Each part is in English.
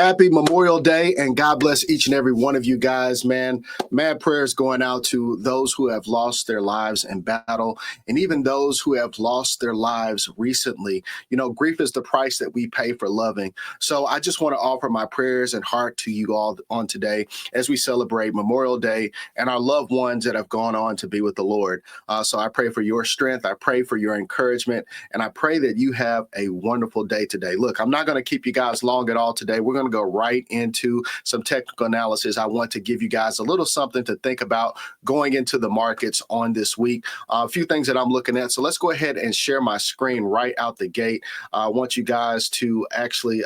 Happy Memorial Day, and God bless each and every one of you guys, man. Mad prayers going out to those who have lost their lives in battle, and even those who have lost their lives recently. You know, grief is the price that we pay for loving. So I just want to offer my prayers and heart to you all on today as we celebrate Memorial Day and our loved ones that have gone on to be with the Lord. So I pray for your strength. I pray for your encouragement, and I pray that you have a wonderful day today. Look, I'm not going to keep you guys long at all today. We're going to go right into some technical analysis. I want to give you guys a little something to think about going into the markets on this week. A few things that I'm looking at. So let's go ahead and share my screen right out the gate. I want you guys to actually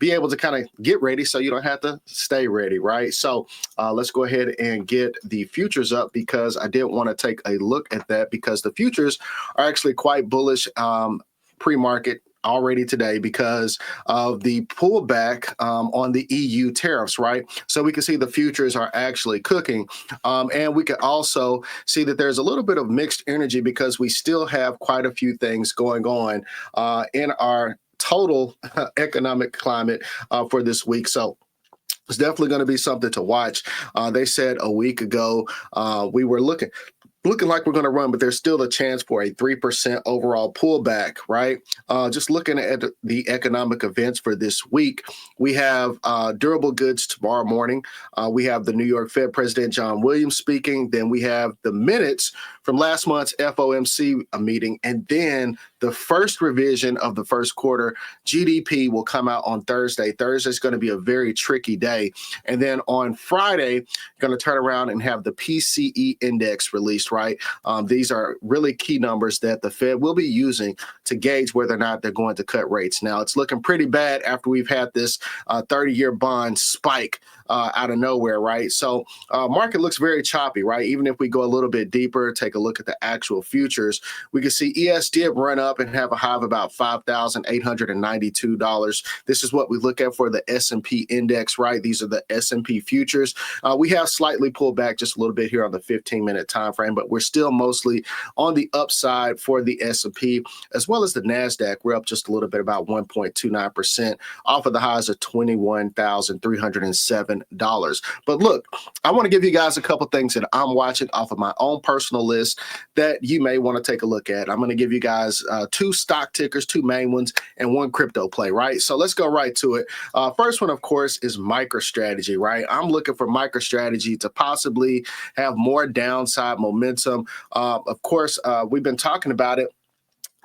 be able to kind of get ready so you don't have to stay ready, right? So let's go ahead and get the futures up, because I did want to take a look at that, because the futures are actually quite bullish pre-market already today because of the pullback on the EU tariffs, right? So we can see the futures are actually cooking. And we can also see that there's a little bit of mixed energy because we still have quite a few things going on in our total economic climate for this week. So it's definitely going to be something to watch. They said a week ago we were looking like we're going to run, but there's still a chance for a 3% overall pullback, right? Just looking at the economic events for this week, we have durable goods tomorrow morning. We have the New York Fed President John Williams speaking. Then we have the minutes from last month's FOMC meeting. And then the first revision of the first quarter GDP will come out on Thursday. Thursday is going to be a very tricky day. And then on Friday, going to turn around and have the PCE index released, right? These are really key numbers that the Fed will be using to gauge whether or not they're going to cut rates. Now, it's looking pretty bad after we've had this 30-year bond spike out of nowhere, right? So market looks very choppy, right? Even if we go a little bit deeper, take a look at the actual futures, we can see ES did run up and have a high of about $5,892. This is what we look at for the S&P index, right? These are the S&P futures. We have slightly pulled back just a little bit here on the 15-minute time frame, but we're still mostly on the upside for the S&P, as well as the NASDAQ. We're up just a little bit, about 1.29% off of the highs of $21,307. But look, I want to give you guys a couple things that I'm watching off of my own personal list that you may want to take a look at. I'm going to give you guys two stock tickers, two main ones, and one crypto play, right? So let's go right to it. First one, of course, is MicroStrategy, right? I'm looking for MicroStrategy to possibly have more downside momentum. Of course, we've been talking about it.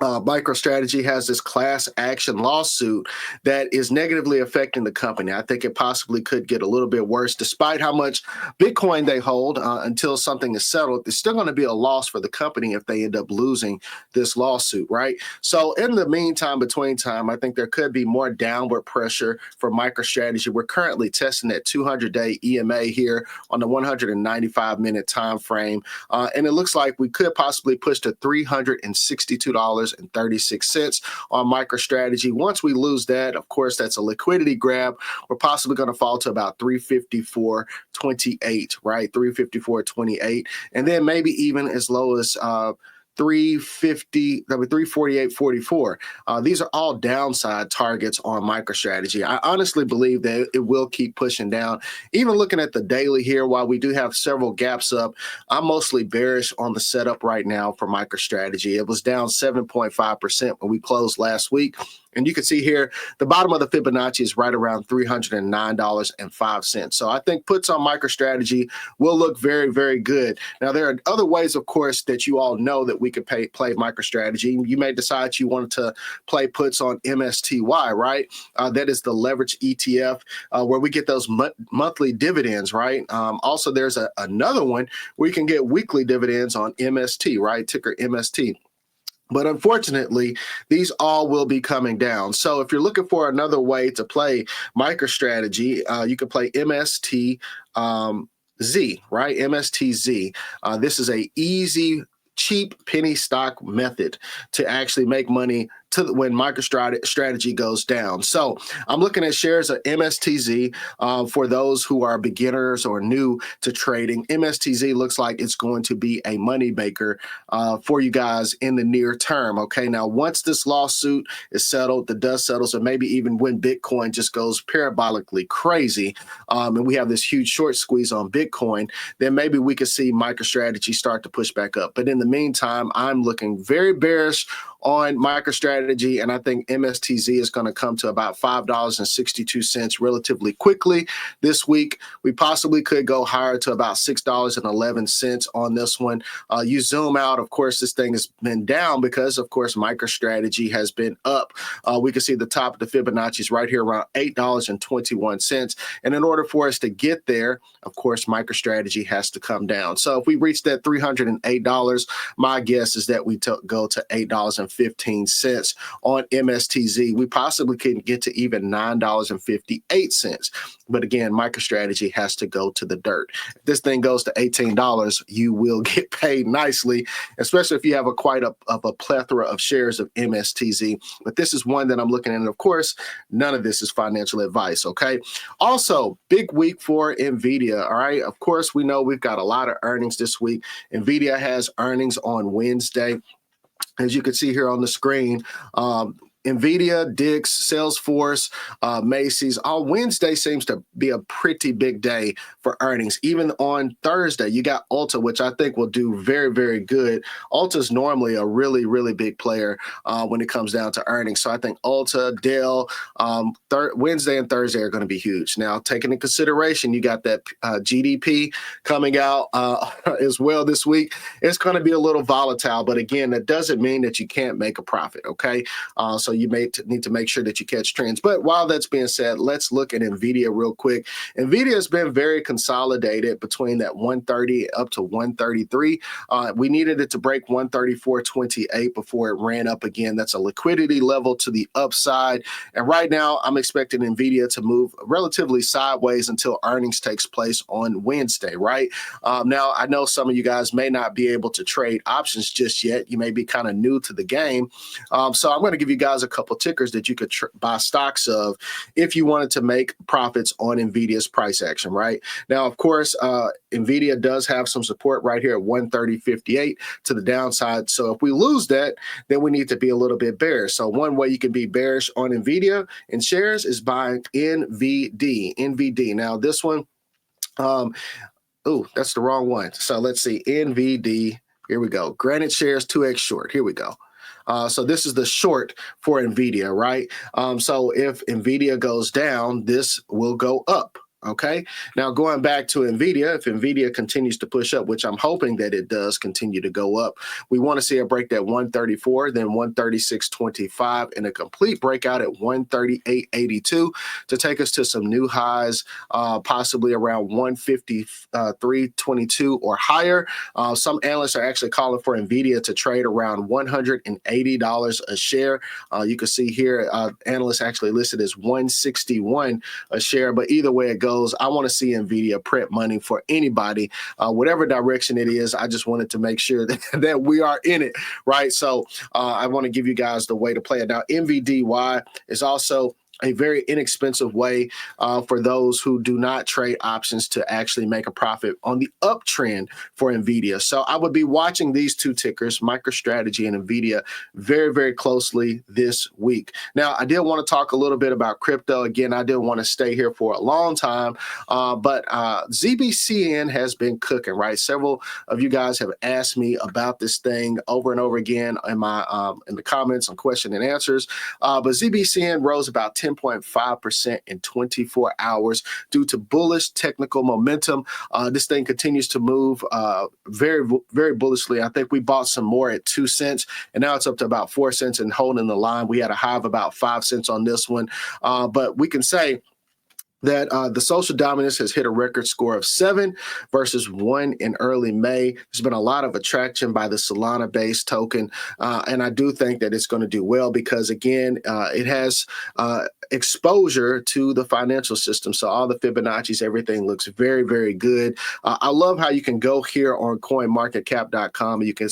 MicroStrategy has this class action lawsuit that is negatively affecting the company. I think it possibly could get a little bit worse, despite how much Bitcoin they hold until something is settled. It's still going to be a loss for the company if they end up losing this lawsuit, right? So in the meantime, between time, I think there could be more downward pressure for MicroStrategy. We're currently testing that 200-day EMA here on the 195-minute time frame, and it looks like we could possibly push to $362.36 on MicroStrategy. Once we lose that, of course, that's a liquidity grab. We're possibly going to fall to about 354.28, right? 354.28, and then maybe even as low as 348.44. These are all downside targets on MicroStrategy. I honestly believe that it will keep pushing down. Even looking at the daily here, while we do have several gaps up, I'm mostly bearish on the setup right now for MicroStrategy. It was down 7.5% when we closed last week. And you can see here, the bottom of the Fibonacci is right around $309.05. So I think puts on MicroStrategy will look very, very good. Now, there are other ways, of course, that you all know that we could play MicroStrategy. You may decide you wanted to play puts on MSTY, right? That is the leverage ETF where we get those monthly dividends, right? Also, there's another one where you can get weekly dividends on MST, right? Ticker MST. But unfortunately, these all will be coming down. So if you're looking for another way to play MicroStrategy, you can play MST Z, right? MSTZ. This is a easy, cheap penny stock method to actually make money to when MicroStrategy goes down. So I'm looking at shares of MSTZ for those who are beginners or new to trading. MSTZ looks like it's going to be a money maker for you guys in the near term. Okay, now once this lawsuit is settled, the dust settles, or maybe even when Bitcoin just goes parabolically crazy, and we have this huge short squeeze on Bitcoin, then maybe we could see MicroStrategy start to push back up. But in the meantime, I'm looking very bearish on MicroStrategy, and I think MSTZ is going to come to about $5.62 relatively quickly this week. We possibly could go higher to about $6.11 on this one. You zoom out, of course, this thing has been down because, of course, MicroStrategy has been up. We can see the top of the Fibonacci is right here around $8.21. And in order for us to get there, of course, MicroStrategy has to come down. So if we reach that $308, my guess is that we go to $8.15 on MSTZ. We possibly can get to even $9.58. But again, MicroStrategy has to go to the dirt. If this thing goes to $18, you will get paid nicely, especially if you have quite a plethora of shares of MSTZ. But this is one that I'm looking at. And of course, none of this is financial advice, okay? Also, big week for NVIDIA, all right? Of course, we know we've got a lot of earnings this week. NVIDIA has earnings on Wednesday. As you can see here on the screen, NVIDIA, Dix, Salesforce, Macy's. On Wednesday seems to be a pretty big day for earnings. Even on Thursday, you got Ulta, which I think will do very, very good. Ulta's normally a really, really big player when it comes down to earnings. So I think Ulta, Dell, Wednesday and Thursday are going to be huge. Now, taking into consideration, you got that GDP coming out as well this week. It's going to be a little volatile, but again, that doesn't mean that you can't make a profit, okay? So you may need to make sure that you catch trends. But while that's being said, let's look at NVIDIA real quick. NVIDIA has been very consolidated between that 130 up to 133. We needed it to break 134.28 before it ran up again. That's a liquidity level to the upside. And right now, I'm expecting NVIDIA to move relatively sideways until earnings takes place on Wednesday, right? Now, I know some of you guys may not be able to trade options just yet. You may be kind of new to the game. So I'm going to give you guys a couple tickers that you could buy stocks of if you wanted to make profits on NVIDIA's price action, right? Now, of course, NVIDIA does have some support right here at 130.58 to the downside. So if we lose that, then we need to be a little bit bearish. So one way you can be bearish on NVIDIA and shares is buying NVD. Now, this one, that's the wrong one. So let's see, NVD. Here we go. Granted shares 2x short. Here we go. So this is the short for NVIDIA, right? So if NVIDIA goes down, this will go up. Okay, now going back to NVIDIA, if NVIDIA continues to push up, which I'm hoping that it does continue to go up, we want to see it break that 134, then 136.25, and a complete breakout at 138.82 to take us to some new highs, possibly around 153.22 or higher. Some analysts are actually calling for NVIDIA to trade around $180 a share. You can see here, analysts actually listed as 161 a share, but either way it goes, I want to see NVIDIA print money for anybody, whatever direction it is. I just wanted to make sure that we are in it, right? So I want to give you guys the way to play it. Now, NVDY is also a very inexpensive way for those who do not trade options to actually make a profit on the uptrend for NVIDIA. So I would be watching these two tickers, MicroStrategy and NVIDIA, very, very closely this week. Now, I did want to talk a little bit about crypto. Again, I didn't want to stay here for a long time, but ZBCN has been cooking, right? Several of you guys have asked me about this thing over and over again in my in the comments on question and answers. But ZBCN rose about 10.5% in 24 hours due to bullish technical momentum. This thing continues to move very, very bullishly. I think we bought some more at 2 cents, and now it's up to about 4 cents and holding the line. We had a high of about 5 cents on this one, but we can say that the social dominance has hit a record score of 7 versus 1 in early May. There's been a lot of attraction by the Solana-based token, and I do think that it's going to do well because, again, it has exposure to the financial system. So all the Fibonacci's, everything looks very, very good. I love how you can go here on coinmarketcap.com and you can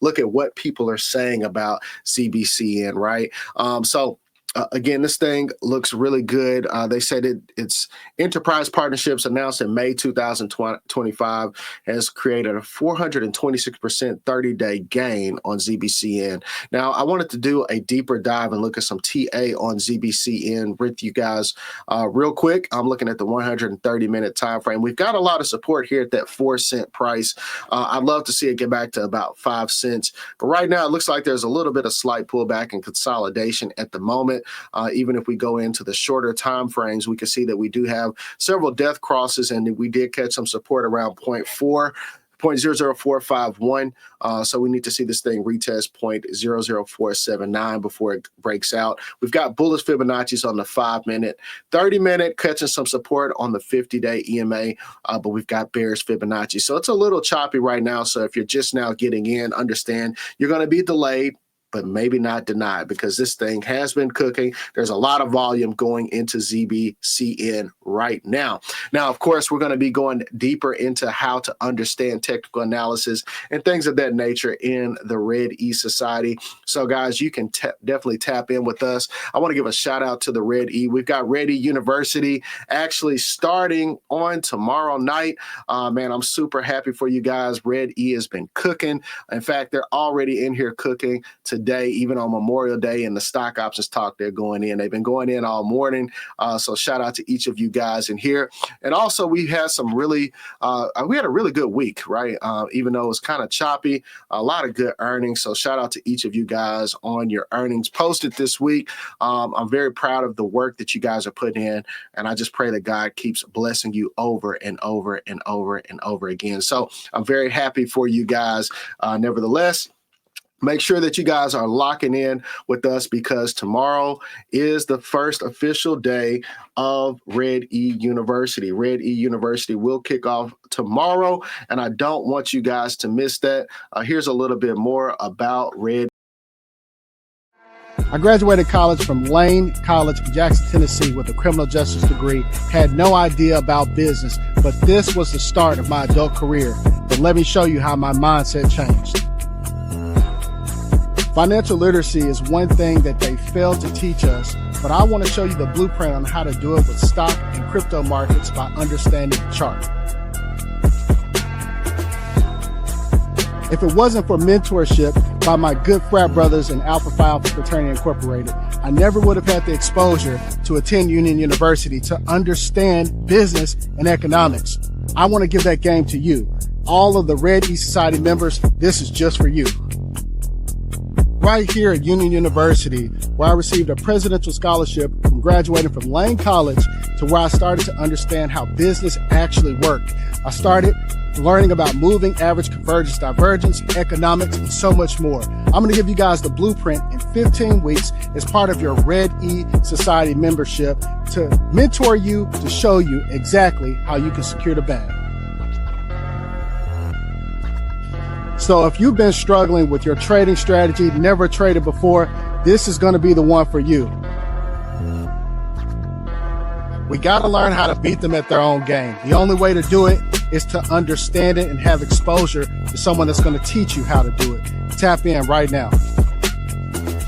look at what people are saying about CBCN, right? Again, this thing looks really good. They said its enterprise partnerships announced in May 2025 has created a 426% 30-day gain on ZBCN. Now, I wanted to do a deeper dive and look at some TA on ZBCN with you guys real quick. I'm looking at the 130-minute time frame. We've got a lot of support here at that 4-cent price. I'd love to see it get back to about 5 cents. But right now, it looks like there's a little bit of slight pullback and consolidation at the moment. Even if we go into the shorter time frames, we can see that we do have several death crosses, and we did catch some support around 0.00451. So we need to see this thing retest 0.00479 before it breaks out. We've got bullish Fibonacci's on the 5-minute, 30-minute, catching some support on the 50-day EMA, but we've got bearish Fibonacci. So it's a little choppy right now. So if you're just now getting in, understand you're going to be delayed, but maybe not denied, because this thing has been cooking. There's a lot of volume going into ZBCN right now. Now, of course, we're going to be going deeper into how to understand technical analysis and things of that nature in the Red E Society. So, guys, you can definitely tap in with us. I want to give a shout out to the Red E. We've got Red E University actually starting on tomorrow night. Man, I'm super happy for you guys. Red E has been cooking. In fact, they're already in here cooking today, even on Memorial Day, and the stock options talk, they're going in. They've been going in all morning. So shout out to each of you guys in here. And also, we had some really, we had a really good week, right? Even though it was kind of choppy, a lot of good earnings. So shout out to each of you guys on your earnings posted this week. I'm very proud of the work that you guys are putting in, and I just pray that God keeps blessing you over and over and over and over again. So I'm very happy for you guys. Nevertheless, make sure that you guys are locking in with us, because tomorrow is the first official day of Red E University. Red E University will kick off tomorrow, and I don't want you guys to miss that. Here's a little bit more about Red. I graduated college from Lane College in Jackson, Tennessee with a criminal justice degree. Had no idea about business, but this was the start of my adult career. But let me show you how my mindset changed. Financial literacy is one thing that they failed to teach us, but I want to show you the blueprint on how to do it with stock and crypto markets by understanding the chart. If it wasn't for mentorship by my good frat brothers in Alpha Phi Alpha Fraternity Incorporated, I never would have had the exposure to attend Union University to understand business and economics. I want to give that game to you. All of the Red E Society members, this is just for you. Right here at Union University, where I received a presidential scholarship from graduating from Lane College, to where I started to understand how business actually worked. I started learning about moving average, convergence, divergence, economics, and so much more. I'm going to give you guys the blueprint in 15 weeks as part of your Red E Society membership to mentor you, to show you exactly how you can secure the bag. So if you've been struggling with your trading strategy, never traded before, this is going to be the one for you. We got to learn how to beat them at their own game. The only way to do it is to understand it and have exposure to someone that's going to teach you how to do it. Tap in right now.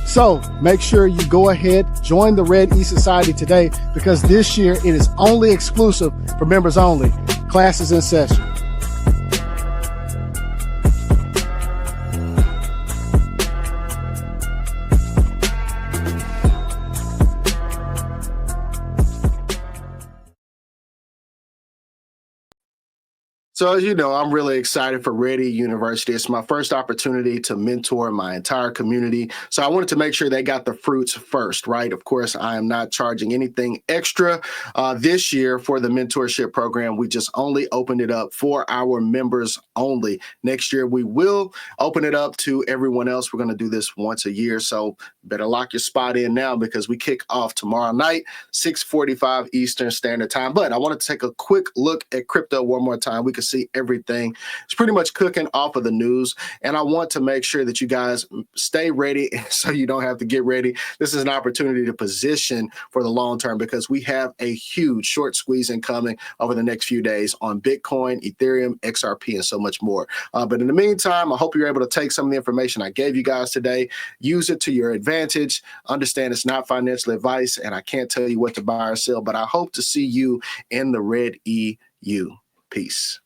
So make sure you go ahead, join the Red E Society today, because this year it is only exclusive for members only. Class is in session. So, as you know, I'm really excited for Ready University. It's my first opportunity to mentor my entire community. So, I wanted to make sure they got the fruits first, right? Of course, I am not charging anything extra this year for the mentorship program. We just only opened it up for our members only. Next year, we will open it up to everyone else. We're going to do this once a year. So, better lock your spot in now because we kick off tomorrow night, 6:45 Eastern Standard Time. But I want to take a quick look at crypto one more time. We can see everything. It's pretty much cooking off of the news. And I want to make sure that you guys stay ready so you don't have to get ready. This is an opportunity to position for the long term because we have a huge short squeezing coming over the next few days on Bitcoin, Ethereum, XRP, and so much more. But in the meantime, I hope you're able to take some of the information I gave you guys today, use it to your advantage. Understand it's not financial advice, and I can't tell you what to buy or sell, but I hope to see you in the Red EU. Peace.